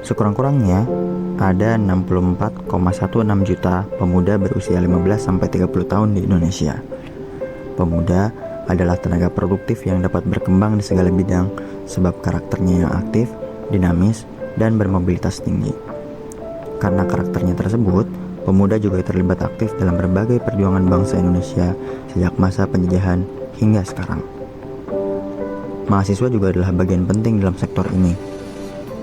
Sekurang-kurangnya ada 64,16 juta pemuda berusia 15-30 tahun di Indonesia. Pemuda adalah tenaga produktif yang dapat berkembang di segala bidang sebab karakternya yang aktif, dinamis, dan bermobilitas tinggi. Karena karakternya tersebut, pemuda juga terlibat aktif dalam berbagai perjuangan bangsa Indonesia sejak masa penjajahan hingga sekarang. Mahasiswa juga adalah bagian penting dalam sektor ini.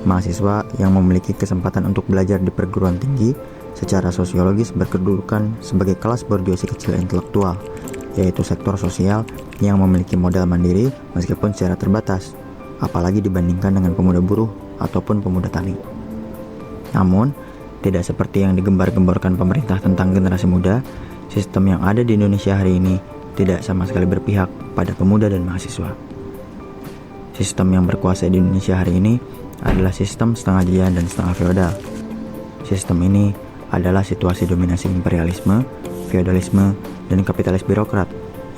Mahasiswa yang memiliki kesempatan untuk belajar di perguruan tinggi secara sosiologis berkedudukan sebagai kelas borjuasi kecil intelektual, yaitu sektor sosial yang memiliki modal mandiri meskipun secara terbatas, apalagi dibandingkan dengan pemuda buruh ataupun pemuda tani. Namun, tidak seperti yang digembar-gemborkan pemerintah tentang generasi muda, sistem yang ada di Indonesia hari ini tidak sama sekali berpihak pada pemuda dan mahasiswa. Sistem yang berkuasa di Indonesia hari ini adalah sistem setengah jajahan dan setengah feodal. Sistem ini adalah situasi dominasi imperialisme, feodalisme, dan kapitalis birokrat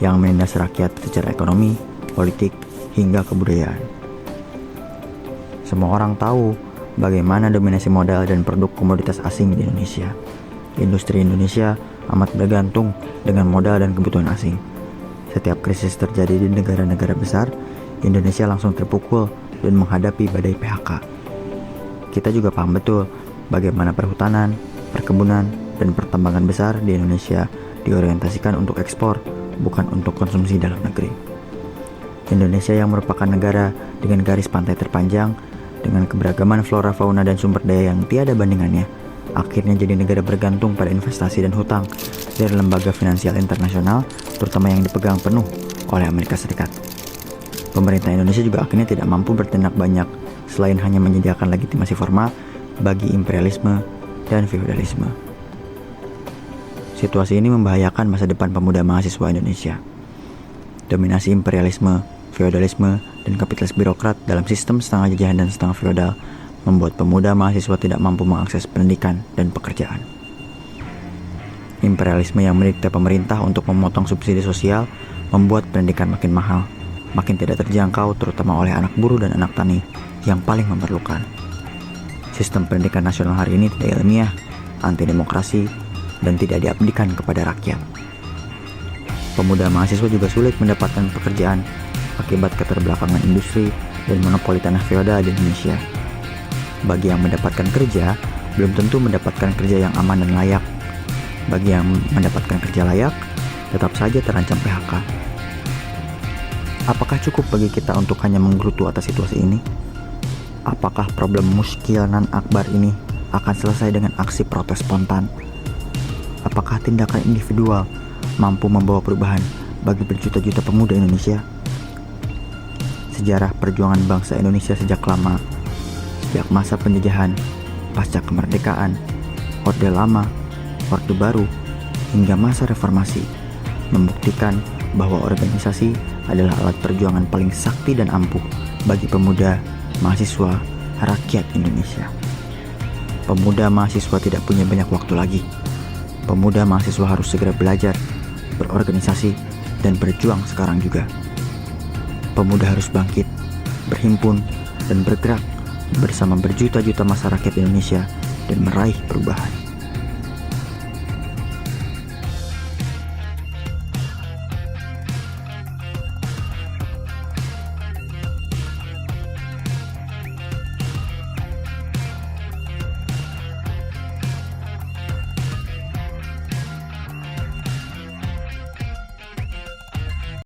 yang menindas rakyat secara ekonomi, politik, hingga kebudayaan. Semua orang tahu bagaimana dominasi modal dan produk komoditas asing di Indonesia. Industri Indonesia amat bergantung dengan modal dan kebutuhan asing. Setiap krisis terjadi di negara-negara besar, Indonesia langsung terpukul dan menghadapi badai PHK. Kita juga paham betul bagaimana perhutanan, perkebunan, dan pertambangan besar di Indonesia diorientasikan untuk ekspor, bukan untuk konsumsi dalam negeri. Indonesia yang merupakan negara dengan garis pantai terpanjang, dengan keberagaman flora, fauna, dan sumber daya yang tiada bandingannya, akhirnya jadi negara bergantung pada investasi dan hutang dari lembaga finansial internasional, terutama yang dipegang penuh oleh Amerika Serikat. Pemerintah Indonesia juga akhirnya tidak mampu bertindak banyak selain hanya menyediakan legitimasi formal bagi imperialisme dan feodalisme. Situasi ini membahayakan masa depan pemuda mahasiswa Indonesia. Dominasi imperialisme, feodalisme, dan kapitalis birokrat dalam sistem setengah jajahan dan setengah feodal membuat pemuda mahasiswa tidak mampu mengakses pendidikan dan pekerjaan. Imperialisme yang mendikte pemerintah untuk memotong subsidi sosial membuat pendidikan makin mahal, makin tidak terjangkau terutama oleh anak buruh dan anak tani yang paling memerlukan. Sistem pendidikan nasional hari ini tidak ilmiah, anti demokrasi, dan tidak diabdikan kepada rakyat. Pemuda mahasiswa juga sulit mendapatkan pekerjaan akibat keterbelakangan industri dan monopoli tanah feodal di Indonesia. Bagi yang mendapatkan kerja, belum tentu mendapatkan kerja yang aman dan layak. Bagi yang mendapatkan kerja layak, tetap saja terancam PHK. Apakah cukup bagi kita untuk hanya menggerutu atas situasi ini? Apakah problem muskil nan akbar ini akan selesai dengan aksi protes spontan? Apakah tindakan individual mampu membawa perubahan bagi berjuta-juta pemuda Indonesia? Sejarah perjuangan bangsa Indonesia sejak lama, sejak masa penjajahan, pasca kemerdekaan, Orde Lama, Orde Baru, hingga masa reformasi, membuktikan bahwa organisasi adalah alat perjuangan paling sakti dan ampuh bagi pemuda, mahasiswa, rakyat Indonesia. Pemuda mahasiswa tidak punya banyak waktu lagi. Pemuda mahasiswa harus segera belajar, berorganisasi, dan berjuang sekarang juga. Pemuda harus bangkit, berhimpun, dan bergerak bersama berjuta-juta masyarakat Indonesia dan meraih perubahan.